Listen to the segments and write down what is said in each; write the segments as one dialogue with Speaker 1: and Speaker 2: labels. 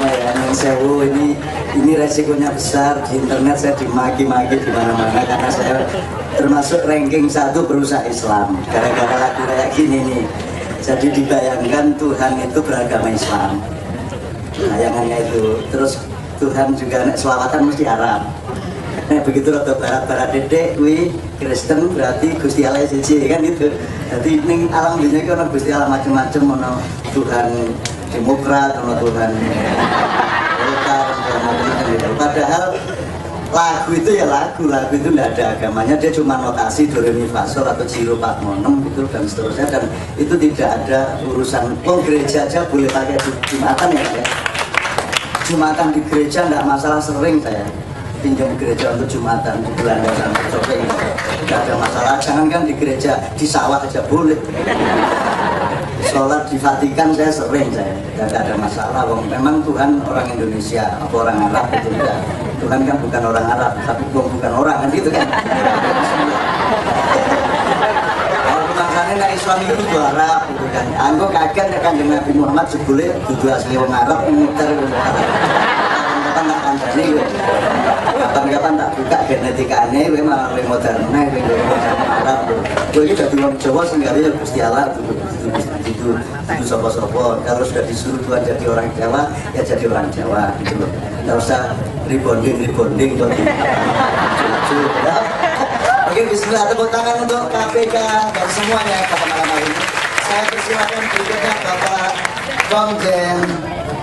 Speaker 1: cuma ya yang sewu ini resikonya besar. Di internet saya dimaki-maki di mana-mana karena saya termasuk ranking 1 berusaha Islam gara-gara lagu kayak gini nih. Jadi dibayangkan Tuhan itu beragama Islam, bayangannya itu. Terus Tuhan juga nek selawatan mesti Arab. Begitu rada barat-barat dedek kuwi Kristen berarti Gusti Allah siji kan itu. Jadi ning alam dunia iki ono Gusti Allah macam-macam, ono Tuhan Demokrat, ono Tuhan Golkar, macam-macam gitu. Padahal lagu itu ya lagu itu tidak ada agamanya, dia cuma notasi do re mi fa sol atau ciro pat monem gitu dan seterusnya, dan itu tidak ada urusan. Gereja aja boleh pakai Jumatan ya. Jumatan di gereja tidak masalah, sering saya pinjam gereja untuk Jumatan di Belanda sampai sore ini tidak ada masalah. Jangankan di gereja, di sawah aja boleh. Sholat di Vatikan saya sering, saya tidak ada masalah. Memang Tuhan orang Indonesia apa orang Arab itu enggak. Tuhan kan bukan orang Arab, tapi bukan orang kan gitu kan. Kalau kebangsaan nggak Islam itu Arab gitu kan. Anggo kaget ya kan dengan Nabi Muhammad sebule dudu asli orang Arab muter kapan tak kancane gue. Kapan-kapan tak buka genetikane gue malah lebih modern gue Arab. Gue ini jadi orang Jawa sehingga Gusti Allah itu sopo-sopo. Kalau sudah disuruh Tuhan jadi orang Jawa, ya jadi orang Jawa gitu loh. Nggak usah rebonding tuh. Oke, bismillah, tepuk tangan untuk KPK dan semuanya pada malam hari ini. Saya persilakan berikutnya Bapak Komjen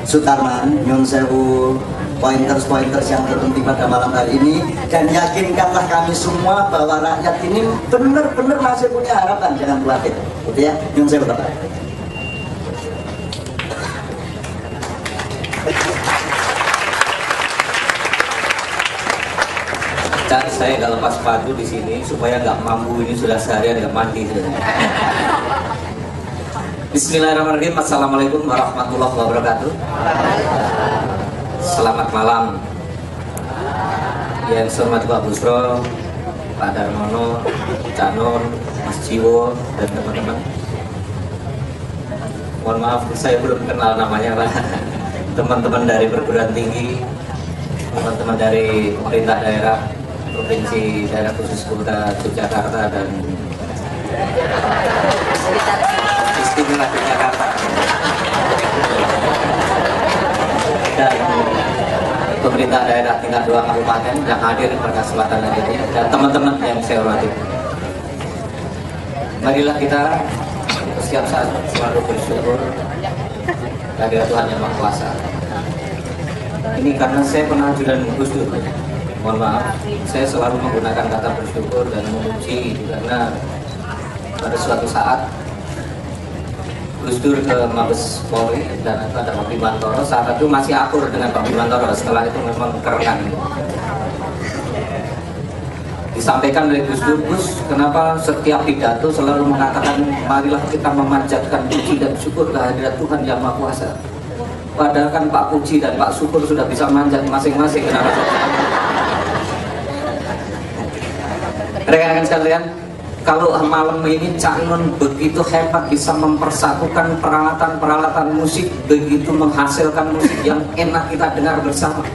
Speaker 1: Sutarman, Nyun Sewu, pointers yang terpenting pada malam hari ini, dan yakinkanlah kami semua bahwa rakyat ini benar-benar masih punya harapan, jangan khawatir, gitu ya. Nyun Sewu Bapak.
Speaker 2: Saya nggak lepas sepatu di sini supaya nggak mampu, ini sudah seharian nggak mandi. Bismillahirrahmanirrahim. Assalamualaikum warahmatullahi wabarakatuh. Selamat malam. Yang saya hormati Pak Busro, Pak Darmono, Cak Nur, Mas Jiwo, dan teman-teman. Mohon maaf, saya belum kenal namanya Pak. Teman-teman dari perguruan tinggi, teman-teman dari pemerintah daerah, Provinsi Daerah Khusus Kota Yogyakarta dan Istimewa Yogyakarta, dan pemerintah daerah tingkat 2 kabupaten yang hadir pada kesempatan ini, dan teman-teman yang saya hormati. Marilah kita setiap saat selalu bersyukur kehadirat Tuhan Yang Maha Kuasa. Ini karena saya pernah ajudan Gus Dur. Mohon maaf, saya selalu menggunakan kata bersyukur dan memuji karena pada suatu saat Gus Dur ke Mabes Polri dan ada Pak Bimantoro. Saat itu masih akur dengan Pak Bimantoro, setelah itu memang kerengan. Disampaikan oleh Gus Dur, Gus, kenapa setiap pidato selalu mengatakan marilah kita memanjatkan puji dan syukur kehadirat Tuhan Yang Maha Kuasa. Padahal kan Pak Puji dan Pak Syukur sudah bisa manjat masing-masing. Kenapa? Rekan-rekan sekalian, kalau malam ini Cak Nun begitu hebat bisa mempersatukan peralatan-peralatan musik, begitu menghasilkan musik yang enak kita dengar bersama.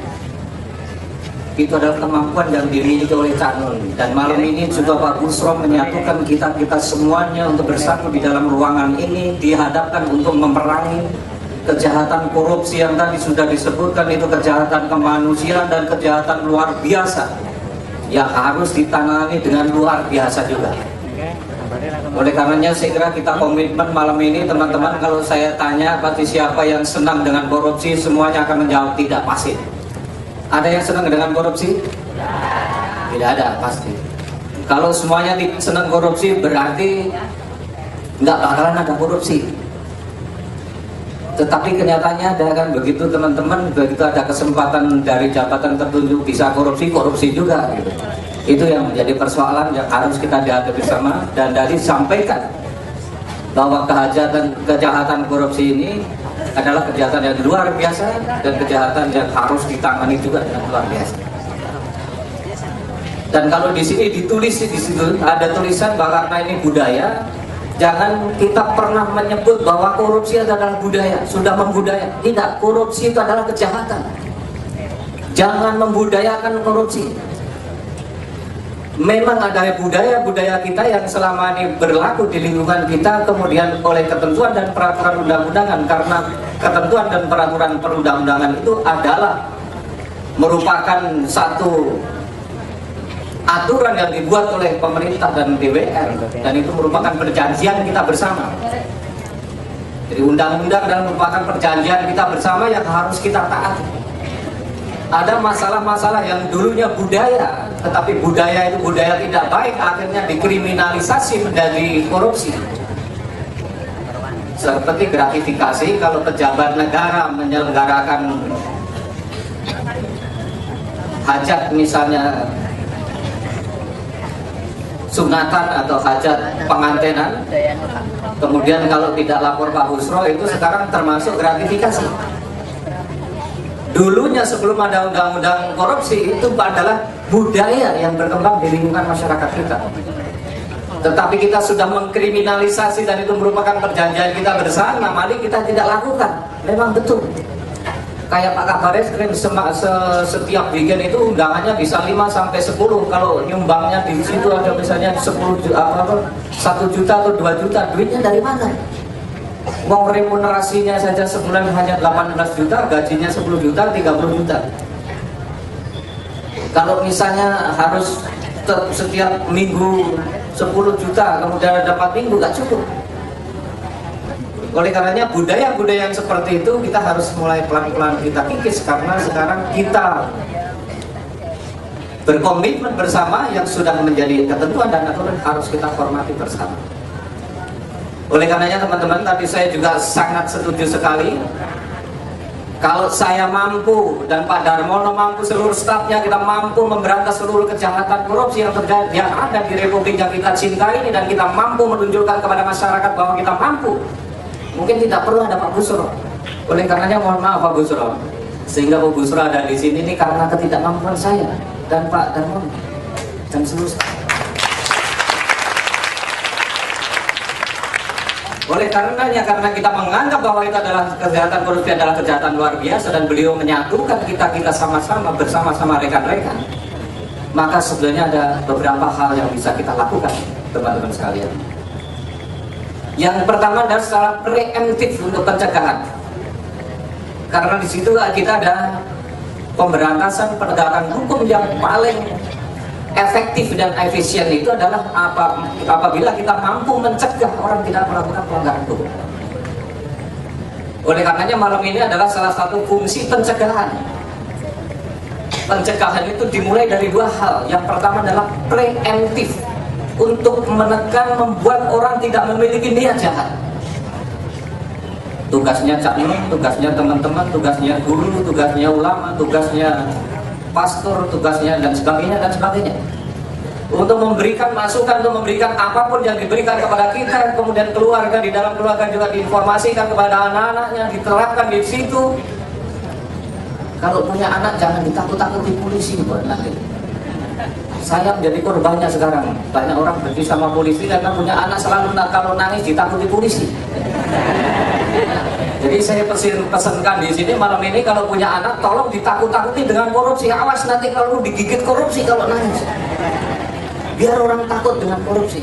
Speaker 2: Itu adalah kemampuan yang dimiliki oleh Cak Nun. Dan malam ini juga Pak Busro menyatukan kita semuanya untuk bersatu di dalam ruangan ini, dihadapkan untuk memerangi kejahatan korupsi yang tadi sudah disebutkan, itu kejahatan kemanusiaan dan kejahatan luar biasa yang harus ditangani dengan luar biasa juga. Oleh karenanya saya kira kita komitmen malam ini teman-teman, kalau saya tanya pasti siapa yang senang dengan korupsi, semuanya akan menjawab tidak, pasti. Ada yang senang dengan korupsi? Tidak ada, pasti. Kalau semuanya senang korupsi berarti nggak bakalan ada korupsi. Tetapi kenyataannya ada kan begitu teman-teman, begitu ada kesempatan dari jabatan tertentu bisa korupsi juga gitu. Itu yang menjadi persoalan yang harus kita hadapi bersama, dan dari sampaikan bahwa kejahatan korupsi ini adalah kejahatan yang luar biasa dan kejahatan yang harus ditangani juga dengan luar biasa. Dan kalau di sini ditulis, di situ ada tulisan bahwa karena ini budaya, Jangan kita pernah menyebut bahwa korupsi adalah budaya, sudah membudaya. Tidak, korupsi itu adalah kejahatan. Jangan membudayakan korupsi. Memang ada budaya-budaya kita yang selama ini berlaku di lingkungan kita, kemudian oleh ketentuan dan peraturan undang-undangan, karena ketentuan dan peraturan perundang-undangan itu adalah merupakan satu aturan yang dibuat oleh pemerintah dan DPR, dan itu merupakan perjanjian kita bersama. Jadi undang-undang dan merupakan perjanjian kita bersama yang harus kita taati. Ada masalah-masalah yang dulunya budaya, tetapi budaya itu budaya tidak baik, akhirnya dikriminalisasi menjadi korupsi. Seperti gratifikasi, kalau pejabat negara menyelenggarakan hajat, misalnya sunatan atau hajat pengantenan, kemudian kalau tidak lapor Pak Busro, itu sekarang termasuk gratifikasi. Dulunya sebelum ada undang-undang korupsi, itu adalah budaya yang berkembang di lingkungan masyarakat kita. Tetapi kita sudah mengkriminalisasi dan itu merupakan perjanjian kita bersama, mari kita tidak lakukan. Memang betul. Kayak Pak Kabar Eskrim, setiap weekend itu undangannya bisa 5-10. Kalau nyumbangnya di situ ada misalnya 1 juta atau 2 juta, duitnya dari mana? Mau remunerasinya saja sebulan hanya 18 juta, gajinya 10 juta, 30 juta. Kalau misalnya harus setiap minggu 10 juta, kemudian dapat minggu, gak cukup. Oleh karenanya budaya-budaya yang seperti itu kita harus mulai pelan-pelan kita kikis, karena sekarang kita berkomitmen bersama yang sudah menjadi ketentuan dan aturan harus kita hormati bersama. Oleh karenanya teman-teman, tadi saya juga sangat setuju sekali. Kalau saya mampu dan Pak Darmono mampu, seluruh stafnya kita mampu memberantas seluruh kejahatan korupsi yang terjadi, yang ada di Republik yang kita cintai ini, dan kita mampu menunjukkan kepada masyarakat bahwa kita mampu, mungkin tidak perlu ada Pak Busro. Oleh karenanya mohon maaf Pak Busro, sehingga Pak Busro ada di sini ini karena ketidakmampuan saya dan Pak Darmono dan seluruh staf. Oleh karenanya, karena kita menganggap bahwa itu adalah kejahatan korupsi adalah kejahatan luar biasa, dan beliau menyatukan kita sama-sama bersama-sama rekan-rekan, maka sebenarnya ada beberapa hal yang bisa kita lakukan, teman-teman sekalian. Yang pertama adalah secara preemptif untuk pencegahan, karena di situ kita ada pemberantasan penegakan hukum yang paling efektif dan efisien itu adalah apabila kita mampu mencegah orang tidak melakukan pelanggaran hukum. Oleh karenanya malam ini adalah salah satu fungsi pencegahan. Pencegahan itu dimulai dari dua hal. Yang pertama adalah preemptif, untuk menekan, membuat orang tidak memiliki niat jahat. Tugasnya Cak Nun, tugasnya teman-teman, tugasnya guru, tugasnya ulama, tugasnya pastor, tugasnya dan sebagainya dan sebagainya, untuk memberikan masukan, untuk memberikan apapun yang diberikan kepada kita, kemudian keluarga, di dalam keluarga juga diinformasikan kepada anak-anaknya, diterapkan di situ. Kalau punya anak jangan ditakut-takuti polisi buat nanti. Saya menjadi korbannya sekarang, banyak orang benci sama polisi karena punya anak selalu kalau nangis ditakuti polisi. Jadi saya pesankan di sini malam ini, kalau punya anak tolong ditakut-takuti dengan korupsi. Awas nanti kalau digigit korupsi kalau nangis. Biar orang takut dengan korupsi.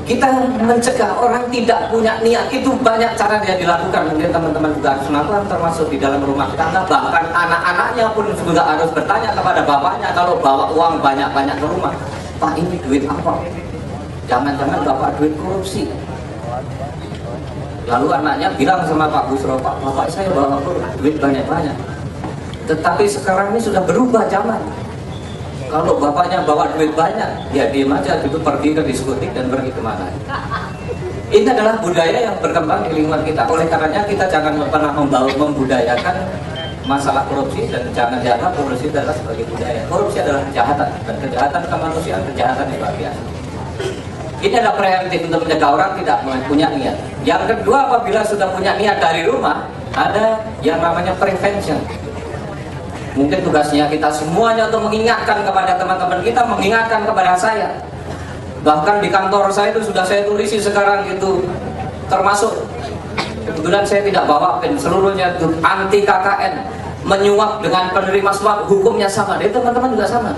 Speaker 2: Kita mencegah orang tidak punya niat, itu banyak cara yang dilakukan. Mungkin teman-teman juga harus melakukan, termasuk di dalam rumah tangga. Bahkan anak-anaknya pun juga harus bertanya kepada bapaknya kalau bawa uang banyak-banyak ke rumah. Pak, ini duit apa? Jangan-jangan bapak duit korupsi. Lalu anaknya bilang sama Pak Busro, Pak, bapak saya bawa duit banyak-banyak. Tetapi sekarang ini sudah berubah zaman. Kalau bapaknya bawa duit banyak, ya diam aja, itu pergi ke diskotik dan pergi kemana. Ini adalah budaya yang berkembang di lingkungan kita. Oleh karenanya kita jangan pernah membudayakan masalah korupsi, dan jangan dianggap korupsi adalah sebagai budaya. Korupsi adalah kejahatan, dan kejahatan kemanusiaan, kejahatan yang luar biasa. Ini adalah preemptif untuk mencegah orang tidak punya niat. Yang kedua, apabila sudah punya niat dari rumah, ada yang namanya prevention. Mungkin tugasnya kita semuanya untuk mengingatkan kepada teman-teman kita, mengingatkan kepada saya. Bahkan di kantor saya itu sudah saya tulisi sekarang itu, termasuk kebetulan saya tidak bawa pen, seluruhnya itu anti KKN, menyuap dengan penerima suap hukumnya sama. Itu teman-teman juga sama.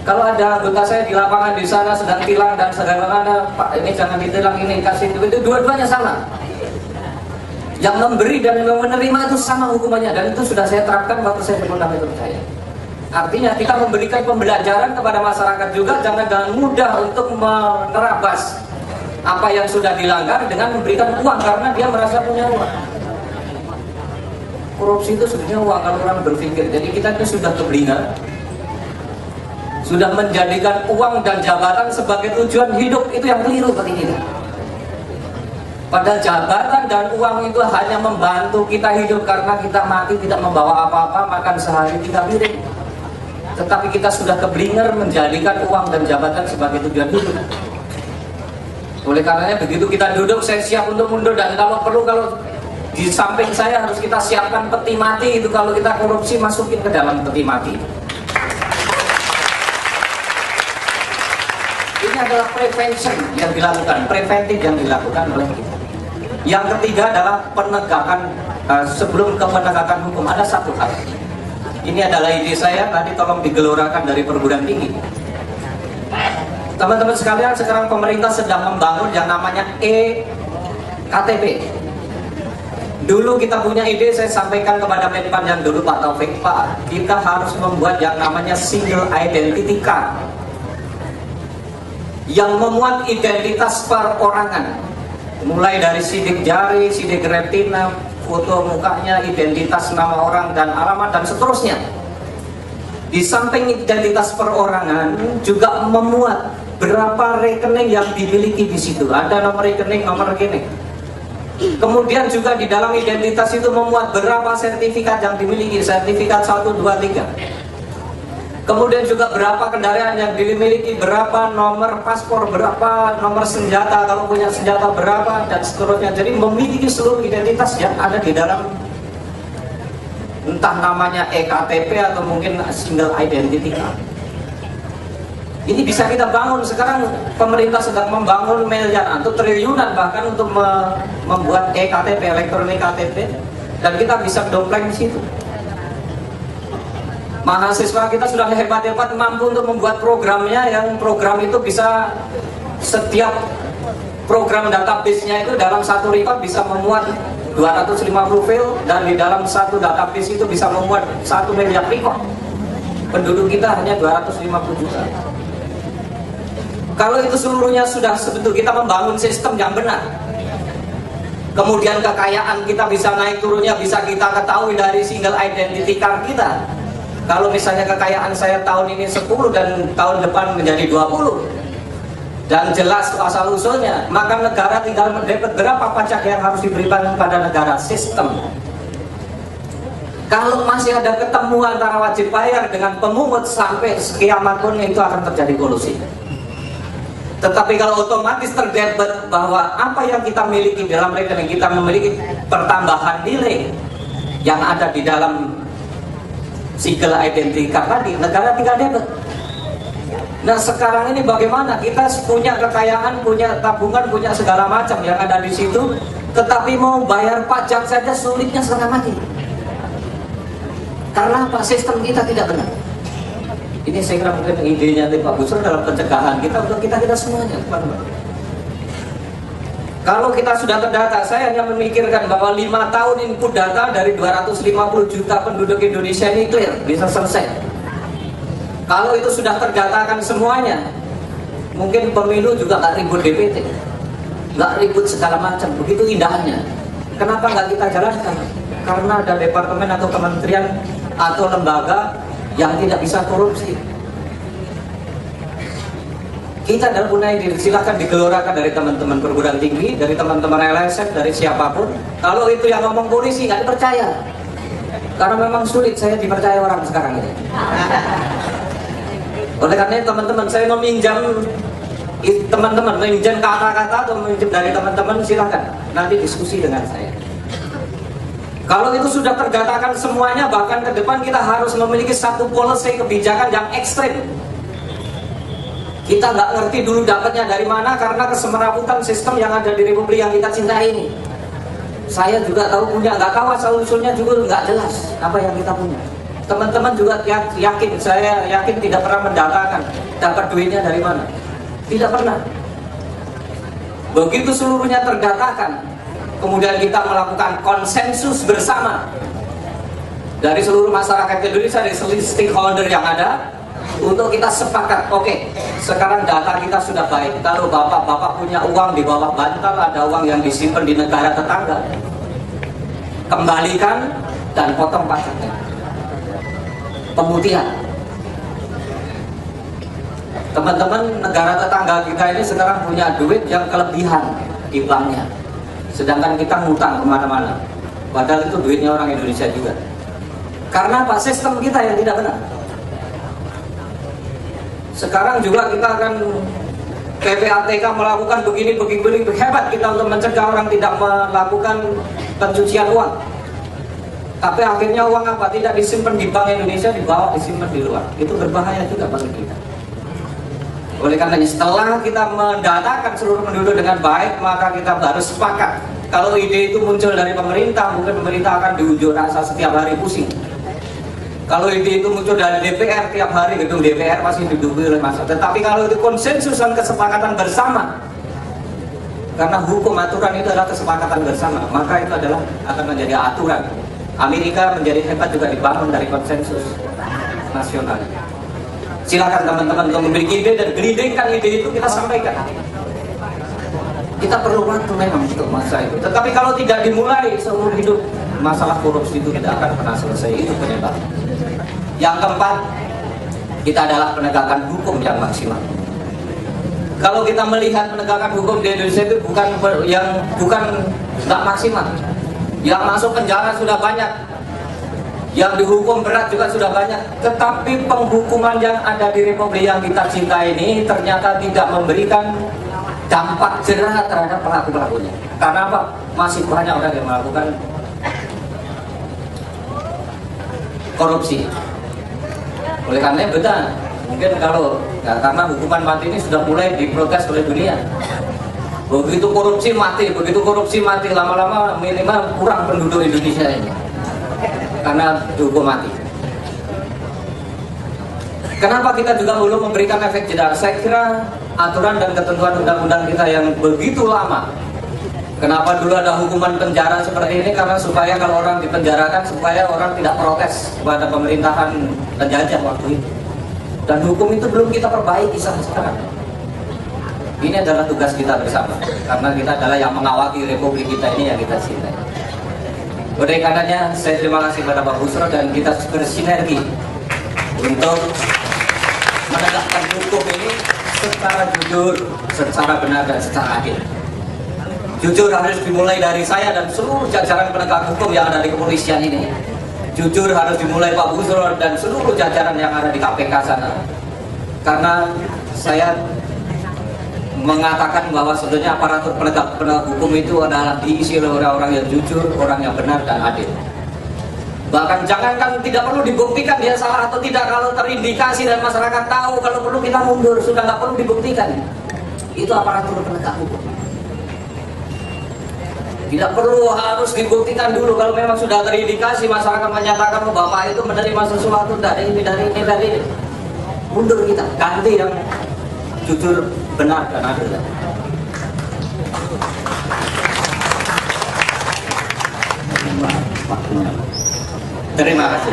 Speaker 2: Kalau ada anggota saya di lapangan di sana sedang tilang dan sedang mana, Pak ini jangan ditilang, ini kasih itu dua-duanya sama. Yang memberi dan yang menerima itu sama hukumannya, dan itu sudah saya terapkan waktu saya berundang itu saya. Artinya kita memberikan pembelajaran kepada masyarakat juga, jangan dengan mudah untuk menerabas apa yang sudah dilanggar dengan memberikan uang karena dia merasa punya uang. Korupsi itu sebenarnya uang kalau orang berpikir. Jadi kita itu sudah keblinger, sudah menjadikan uang dan jabatan sebagai tujuan hidup. Itu yang keliru bagi kita. Padahal jabatan dan uang itu hanya membantu kita hidup, karena kita mati tidak membawa apa-apa, makan sehari 3 piring. Tetapi kita sudah keblinger menjadikan uang dan jabatan sebagai tujuan hidup. Oleh karenanya begitu kita duduk, saya siap untuk mundur, dan kalau perlu, kalau di samping saya harus kita siapkan peti mati itu, kalau kita korupsi masukin ke dalam peti mati. Ini adalah prevention yang dilakukan, preventif yang dilakukan oleh kita. Yang ketiga adalah penegakan, sebelum ke penegakan hukum ada satu hal. Ini adalah ide saya, tadi tolong digelorakan dari perguruan tinggi. Teman-teman sekalian, sekarang pemerintah sedang membangun yang namanya e-KTP. Dulu kita punya ide, saya sampaikan kepada Menpan yang dulu, Pak Taufik, Pak, kita harus membuat yang namanya single identity card, yang memuat identitas perorangan, mulai dari sidik jari, sidik retina, foto mukanya, identitas nama orang dan alamat dan seterusnya. Di samping identitas perorangan juga memuat berapa rekening yang dimiliki di situ. Ada nomor rekening, nomor rekening. Kemudian juga di dalam identitas itu memuat berapa sertifikat yang dimiliki, sertifikat 1, 2, 3. Kemudian juga berapa kendaraan yang dimiliki, berapa nomor paspor, berapa nomor senjata, kalau punya senjata berapa, dan seterusnya. Jadi memiliki seluruh identitas yang ada di dalam, entah namanya e-KTP atau mungkin single identity card. Ini bisa kita bangun. Sekarang pemerintah sedang membangun miliaran atau triliunan bahkan untuk membuat e-KTP, elektronik KTP, dan kita bisa dompleng di situ. Mahasiswa kita sudah hebat-hebat mampu untuk membuat programnya, yang program itu bisa, setiap program database-nya itu dalam satu record bisa memuat 250 file, dan di dalam satu database itu bisa memuat 1 miliar record. Penduduk kita hanya 250 juta. Kalau itu seluruhnya sudah sebetul, kita membangun sistem yang benar. Kemudian kekayaan kita bisa naik turunnya bisa kita ketahui dari single identity card kita. Kalau misalnya kekayaan saya tahun ini 10 dan tahun depan menjadi 20, dan jelas asal usulnya, maka negara tinggal mendapat berapa pajak yang harus diberikan kepada negara. Sistem. Kalau masih ada ketemu antara wajib bayar dengan pemungut sampai kiamat pun, itu akan terjadi kolusi. Tetapi kalau otomatis terdebat bahwa apa yang kita miliki dalam rekening kita memiliki pertambahan nilai yang ada di dalam single identity card tadi, negara tinggal debit. Nah sekarang ini bagaimana? Kita punya kekayaan, punya tabungan, punya segala macam yang ada di situ, tetapi mau bayar pajak saja sulitnya setengah mati. Karena apa? Sistem kita tidak benar. Ini saya kira mungkin idenya Pak Busro dalam pencegahan kita untuk kita semuanya, teman-teman. Kalau kita sudah terdata, saya hanya memikirkan bahwa 5 tahun input data dari 250 juta penduduk Indonesia ini clear, bisa selesai. Kalau itu sudah terdatakan semuanya, mungkin pemilu juga nggak ribut DPT, nggak ribut segala macam, begitu indahnya. Kenapa nggak kita jalankan? Karena ada departemen atau kementerian atau lembaga yang tidak bisa korupsi. Kita dalam punya ide, silahkan digelorakan dari teman-teman perguruan tinggi, dari teman-teman LSM, dari siapapun. Kalau itu yang ngomong polisi nggak dipercaya, karena memang sulit saya dipercaya orang sekarang ini. Oleh karena teman-teman, saya meminjam teman-teman, meminjam kata-kata atau meminjam dari teman-teman, silahkan nanti diskusi dengan saya. Kalau itu sudah terdatakan semuanya, bahkan ke depan kita harus memiliki satu policy kebijakan yang ekstrim. Kita nggak ngerti dulu dapatnya dari mana karena kesemerabutan sistem yang ada di Republik yang kita cintai ini. Saya juga tahu punya, nggak tahu asal usulnya juga nggak jelas apa yang kita punya. Teman-teman juga yakin, saya yakin tidak pernah mendatakan dapat duitnya dari mana. Tidak pernah. Begitu seluruhnya terdatakan, kemudian kita melakukan konsensus bersama dari seluruh masyarakat Indonesia, dari seluruh stakeholder yang ada, untuk kita sepakat, oke, sekarang data kita sudah baik. Kalau bapak-bapak punya uang di bawah bantal, ada uang yang disimpan di negara tetangga, kembalikan dan potong pajaknya. Pemutihan. Teman-teman, negara tetangga kita ini sekarang punya duit yang kelebihan di banknya, sedangkan kita ngutang kemana-mana, padahal itu duitnya orang Indonesia juga. Karena apa? Sistem kita yang tidak benar. Sekarang juga kita akan PPATK melakukan begini hebat kita untuk mencegah orang tidak melakukan pencucian uang. Tapi akhirnya uang apa? Tidak disimpan di Bank Indonesia, dibawa disimpan di luar. Itu berbahaya juga bagi kita. Oleh karena setelah kita mendatakan seluruh penduduk dengan baik, maka kita harus sepakat. Kalau ide itu muncul dari pemerintah, mungkin pemerintah akan diunjuk rasa setiap hari pusing. Kalau ide itu muncul dari DPR, tiap hari gedung DPR pasti diduduki oleh masyarakat. Tetapi kalau itu konsensus dan kesepakatan bersama, karena hukum aturan itu adalah kesepakatan bersama, maka itu adalah akan menjadi aturan. Amerika menjadi hebat juga dibangun dari konsensus nasional. Silakan teman-teman untuk memiliki ide dan gelindingkan ide itu kita sampaikan. Kita perlu waktu memang untuk masa itu. Tetapi kalau tidak dimulai seumur hidup, masalah korupsi itu tidak akan pernah selesai. Itu penyebab. Yang keempat, kita adalah penegakan hukum yang maksimal. Kalau kita melihat penegakan hukum di Indonesia itu bukan nggak maksimal. Yang masuk penjara sudah banyak, yang dihukum berat juga sudah banyak. Tetapi penghukuman yang ada di Republik yang kita cintai ini ternyata tidak memberikan dampak jerah terhadap pelaku-pelakunya. Karena apa? Masih banyak orang yang melakukan korupsi. Oleh karena betul, mungkin kalau karena hukuman mati ini sudah mulai diprotes oleh dunia. Begitu korupsi mati, lama-lama minimal kurang penduduk Indonesia ini karena dihukum mati. Kenapa kita juga belum memberikan efek jerah? Saya kira aturan dan ketentuan undang-undang kita yang begitu lama. Kenapa dulu ada hukuman penjara seperti ini? Karena supaya kalau orang dipenjarakan, supaya orang tidak protes kepada pemerintahan penjajah waktu itu. Dan hukum itu belum kita perbaiki sampai sekarang. Ini adalah tugas kita bersama, karena kita adalah yang mengawaki Republik kita ini yang kita cintai. Oleh karenanya, saya terima kasih kepada Pak Busro dan kita bersinergi untuk menegakkan hukum ini secara jujur, secara benar dan secara adil. Jujur harus dimulai dari saya dan seluruh jajaran penegak hukum yang ada di kepolisian ini. Jujur harus dimulai Pak Busro dan seluruh jajaran yang ada di KPK sana. Karena saya mengatakan bahwa sebetulnya aparatur penegak hukum itu adalah diisi oleh orang-orang yang jujur, orang yang benar dan adil. Bahkan jangankan tidak perlu dibuktikan dia salah atau tidak, kalau terindikasi dan masyarakat tahu, kalau perlu kita mundur, sudah nggak perlu dibuktikan. Itu aparatur penegak hukum. Tidak perlu harus dibuktikan dulu. Kalau memang sudah terindikasi, masyarakat menyatakan bahwa Bapak itu menerima sesuatu dari ini, mundur kita, ganti yang jujur, benar dan adil. Terima kasih.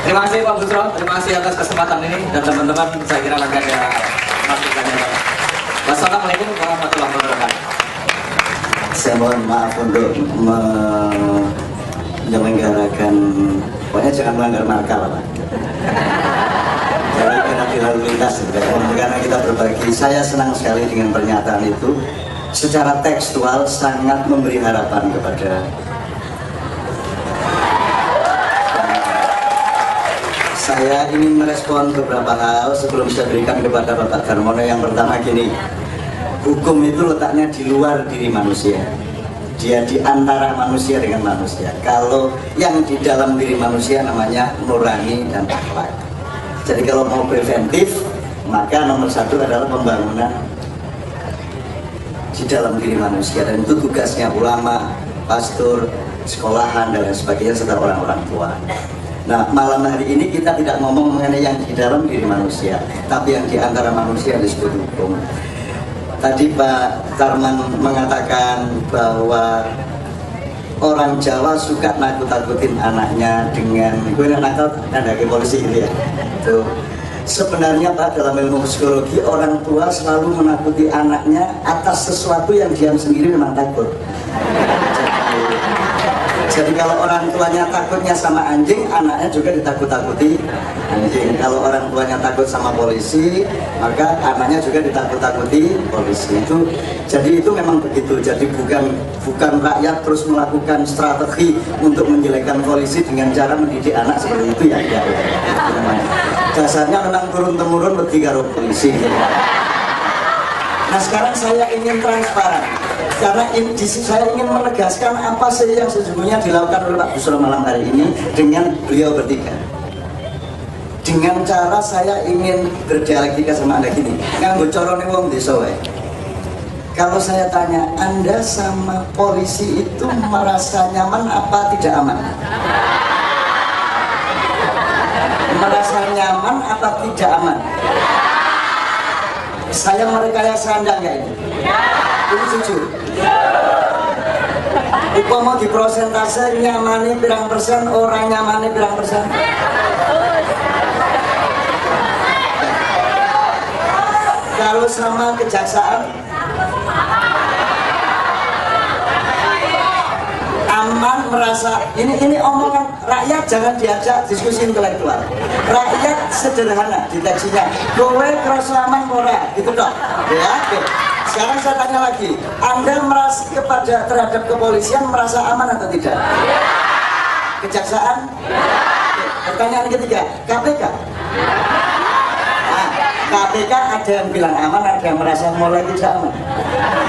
Speaker 2: Terima kasih Pak Busro, terima kasih atas kesempatan ini, dan teman-teman saya kira nanti ada masukannya. Wassalamualaikum warahmatullahi wabarakatuh.
Speaker 1: Saya mohon maaf untuk menyelenggarakan, pokoknya jangan melanggar marka Pak. Karena di lalu lintas, karena kita berbagi. Saya senang sekali dengan pernyataan itu. Secara tekstual sangat memberi harapan kepada saya. Ingin merespon beberapa hal sebelum saya berikan kepada Bapak Darmono. Yang pertama gini, hukum itu letaknya di luar diri manusia, dia di antara manusia dengan manusia. Kalau yang di dalam diri manusia namanya nurani dan akhlak. Jadi kalau mau preventif, Maka nomor satu adalah pembangunan di dalam diri manusia, dan itu tugasnya ulama, pastor, sekolahan dan lain sebagainya serta orang-orang tua. Nah, malam hari ini kita tidak ngomong mengenai yang di dalam diri manusia, tapi yang di antara manusia yang disebut hukum. Tadi Pak Tarman mengatakan bahwa orang Jawa suka nakut-nakutin anaknya dengan gue nakal ada ke polisi gitu ya. Tuh. Sebenarnya Pak, dalam ilmu psikologi, orang tua selalu menakuti anaknya atas sesuatu yang dia sendiri memang takut. Jadi kalau orang tuanya takutnya sama anjing, anaknya juga ditakut-takuti anjing. Kalau orang tuanya takut sama polisi, maka anaknya juga ditakut-takuti polisi. Jadi itu memang begitu. Jadi bukan rakyat terus melakukan strategi untuk menjelekkan polisi dengan cara mendidik anak seperti itu ya. Dasarnya memang turun-temurun bertiga polisi. Nah sekarang saya ingin transparan, karena saya ingin menegaskan apa sih yang sesungguhnya dilakukan oleh Pak Busro malam hari ini dengan beliau bertiga. Dengan cara saya ingin berdialektika sama Anda gini, nganggo corone wong desa wae. Kalau saya tanya, Anda sama polisi itu merasa nyaman apa tidak aman? Merasa nyaman apa tidak aman? Saya merekayasa Anda nggak ini? Ini jujur. Mau di prosentase nyamani pirang persen, orang nyamani pirang persen. Kalau sama kejaksaan, aman, merasa ini omongan rakyat, jangan diajak diskusi intelektual. Rakyat sederhana deteksinya, kowe kerasa aman ora gitu dong ya. Oke. Sekarang saya tanya lagi, Anda merasa terhadap kepolisian merasa aman atau tidak? Kejaksaan? Oke. Pertanyaan ketiga, KPK? Nah, KPK ada yang bilang aman, ada yang merasa mulai tidak aman.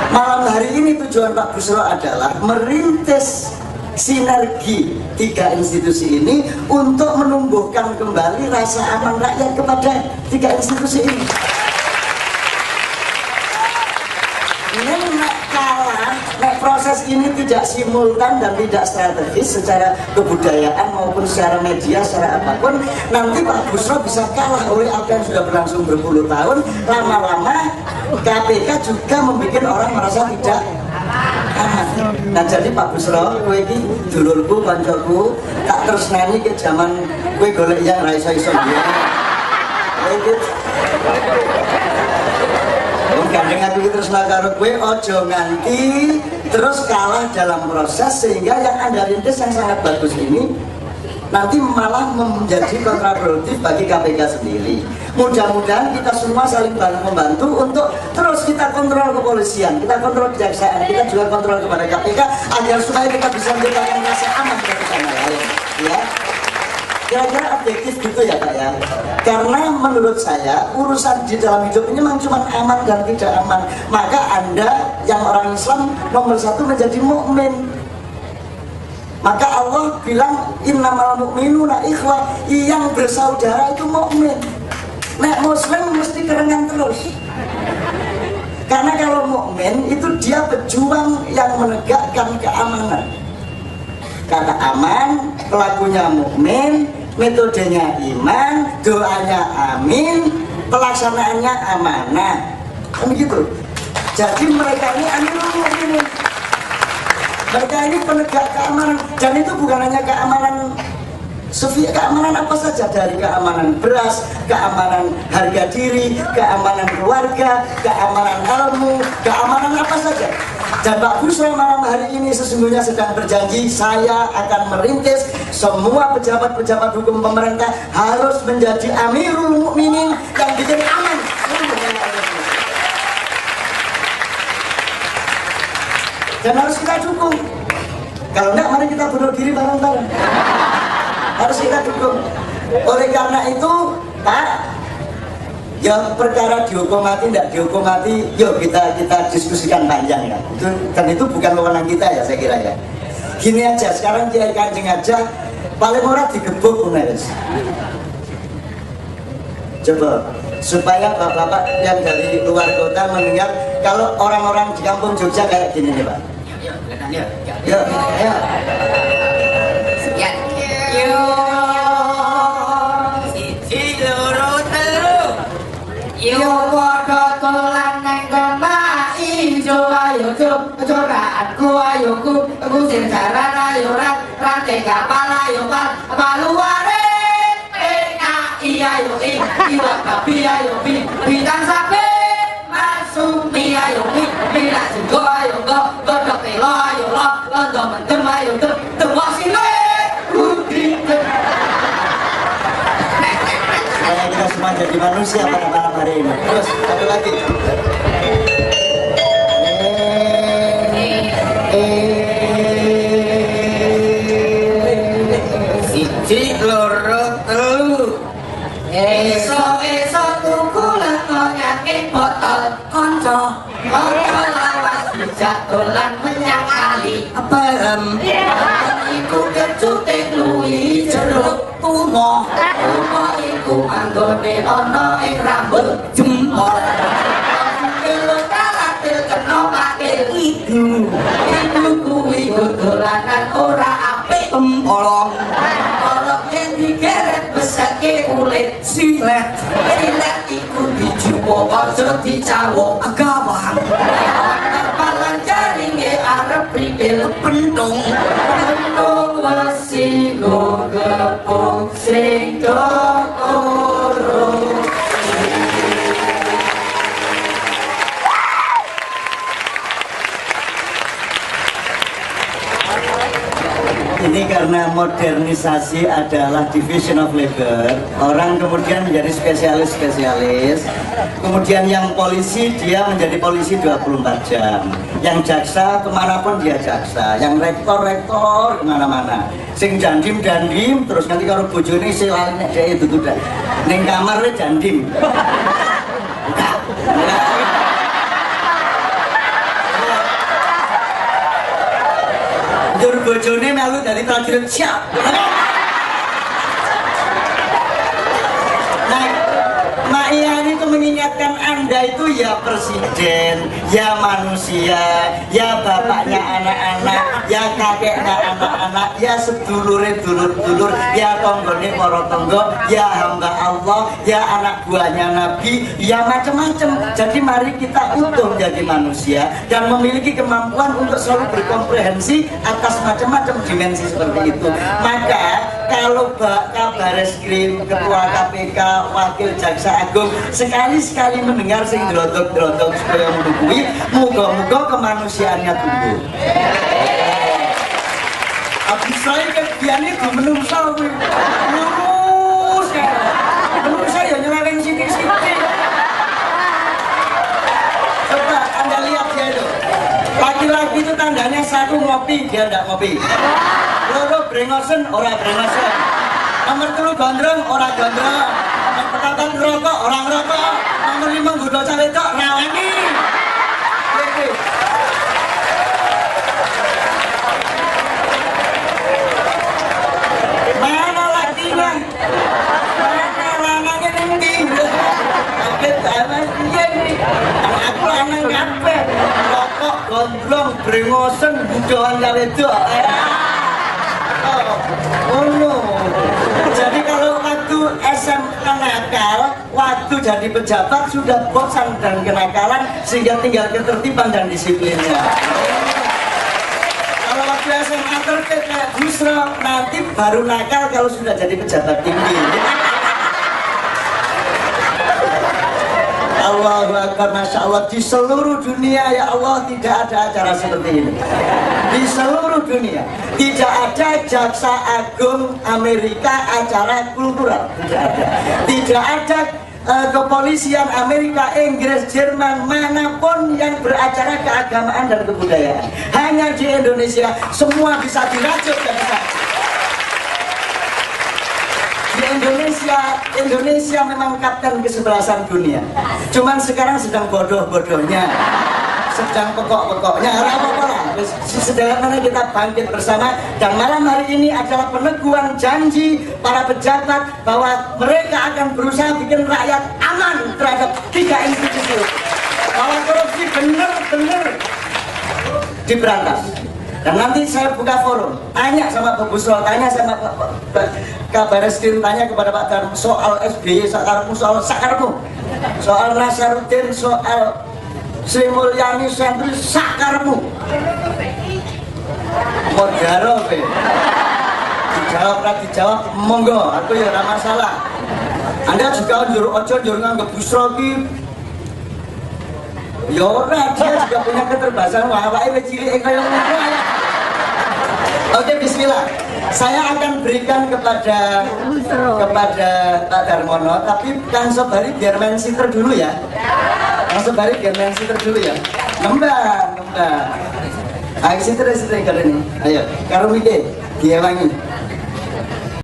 Speaker 1: Malam hari ini tujuan Pak Busro adalah merintis sinergi tiga institusi ini untuk menumbuhkan kembali rasa aman rakyat kepada tiga institusi ini. Proses ini tidak simultan dan tidak strategis secara kebudayaan maupun secara media, secara apapun, nanti Pak Busro bisa kalah oleh apa yang sudah berlangsung berpuluh tahun. Lama-lama KPK juga membuat orang merasa tidak aman. Nah jadi Pak Busro, kowe iki dulurku, kancaku, tak tresnani ke zaman kowe golek yang ra iso-iso dia. Gandeng aku terus karo kowe ojo nganti terus kalah dalam proses, sehingga yang Anda rintis yang sangat bagus ini nanti malah menjadi kontraproduktif bagi KPK sendiri. Mudah-mudahan kita semua saling membantu untuk terus kita kontrol kepolisian, kita kontrol kejaksaan, kita juga kontrol kepada KPK agar supaya kita bisa memberikan rasa aman kepada sama lain. Ya. Kira-kira objektif gitu ya Pak ya. Karena menurut saya urusan di dalam hidup ini memang cuma aman dan tidak aman. Maka Anda yang orang Islam nomor satu menjadi mukmin. Maka Allah bilang innamal mu'minuna ikhwah, yang bersaudara itu mukmin. Nek muslim mesti kerengan terus. Karena kalau mukmin itu dia pejuang yang menegakkan keamanan. Kata aman, pelakunya mukmin, metodenya iman, doanya amin, pelaksanaannya amanah. Kan begitu. Jadi mereka ini amirul mukminin. Mereka ini penegak keamanan, dan itu bukan hanya keamanan keamanan apa saja, dari keamanan beras, keamanan harga diri, keamanan keluarga, keamanan ilmu, keamanan apa saja. Dan Pak Busro malam hari ini sesungguhnya sedang berjanji, saya akan merintis semua pejabat-pejabat hukum pemerintah harus menjadi amirul mukminin yang bikin aman. Dan harus kita dukung. Kalau enggak, mari kita bunuh diri bareng-bareng. Harus kita dukung. Oleh karena itu, Pak, ya perkara dihukum mati, tidak dihukum mati, yuk kita diskusikan panjang ya. Dan itu bukan wewenang kita ya, saya kira ya. Gini aja, sekarang Kiai Kanjeng aja paling murah digebuk, Unes. Coba supaya bapak-bapak yang dari luar kota mendengar kalau orang-orang di kampung Jogja kayak gini nih Pak. Yuk.
Speaker 3: Sekian. Siji loro telu. Yo padha dolan nang kemah ijo ayo coraanku ayo ku sing jaran ayo rantai kapal ayo paluare ayo iwak babi ayo bintang sapi masuk ayo bila singgo ayo godok telo ayo londo mendem ayo tembok sile
Speaker 1: Supaya kita semua jadi manusia pada malam hari ini. Terus satu lagi.
Speaker 3: Siji loro telu. Esok tuku letongan botol konco lawas bijak dolan menyang kali barem iku kecute luwi jeruk tumo iku anggone ana ing rambut jempol kelo kalatil kena pakil iku kuwi dolanan ora apik empolong digeret besake kulit silet iku dijupo aja dicawuk agawang palan jaringe arep pripil pentung wesi go gepung sing dokoro.
Speaker 1: Ini karena modernisasi adalah division of labor, orang kemudian menjadi spesialis-spesialis, kemudian yang polisi dia menjadi polisi 24 jam, yang jaksa kemanapun dia jaksa, yang rektor kemana-mana, sing jandim, terus nanti kalau bojone selain dia itu udah, neng kamarnya jandim. Jur bojone melu dari prajurit siap. Mak Yani itu mengingatkan Anda itu ya presiden, ya manusia, ya bapaknya anak-anak, ya kakeknya anak-anak, ya sedulure dulur-dulur, ya tonggone para tonggo, ya hamba Allah, ya anak buahnya Nabi, ya macam-macam. Jadi mari kita utuh menjadi manusia dan memiliki kemampuan untuk selalu berkomprehensi atas macam-macam dimensi seperti itu. Maka kalau Kabar Eskrim, Ketua KPK, Wakil Jaksa Agung sekali-sekali mendengar sing drodok-drodok supaya menunggui, moga-moga kemanusiaannya tumbuh. Abis saya kebiannya di menungsa lurus ya. Menungsa ya nyeleweng sini-sini. Coba Anda lihat dia itu. Laki-laki itu tandanya satu ngopi, dia tidak ngopi. Loro brengosen, ora brengosen. Nomor 3 gondrong, ora gondrong. Nomor 4 ngerokok, ora ngerokok. Nomor 5 nggodha cah wedok, rawani. Mana lakinya? Mana lanangnya nanti? Sakit aman dia nih. Aku lanang kabeh. Rokok, gondrong, brengosen, nggodha cah wedok. Oh no. Jadi kalau waktu SMA nakal, waktu jadi pejabat sudah bosan dan kenakalan sehingga tinggal ketertiban dan disiplinnya. Kalau waktu SMA tertib kayak Busro, nanti baru nakal kalau sudah jadi pejabat tinggi. Allahu Akbar, Masya Allah. Di seluruh dunia ya Allah tidak ada acara seperti ini. Di seluruh dunia tidak ada Jaksa Agung Amerika acara kultural, tidak ada. Tidak ada kepolisian Amerika, Inggris, Jerman, manapun yang beracara keagamaan dan kebudayaan. Hanya di Indonesia semua bisa dirajut dan bisa. Di Indonesia memang kapten kesebelasan dunia. Cuman sekarang sedang bodoh-bodohnya, sedang pokok-pokoknya. Apa-apa lah. sederhana kita bangkit bersama, dan malam hari ini adalah peneguhan janji para pejabat bahwa mereka akan berusaha bikin rakyat aman terhadap 3 institusi, bahwa korupsi benar-benar diberantas. Dan nanti saya buka forum, tanya sama Pak Busro, tanya sama Kabar Eskrim, tanya kepada Pak Darmo soal SBY sakarmu, soal sakarmu, soal Nasaruddin, soal Sri Mulyani Sentri sakarmu. Modaro be. Dijawab, monggo, aku ya ora masalah. Anda juga ojo nganggep Busro ki ya ora, dia juga punya keterbatasan, awake cilik kaya ngono. Oke, bismillah. Saya akan berikan kepada Pak Darmono, tapi Kang Sobari biar main siter dulu ya. Kang Sobari biar main siter dulu ya. Ngembang. Ayo siter kali ini. Ayo, karo iki diewangi.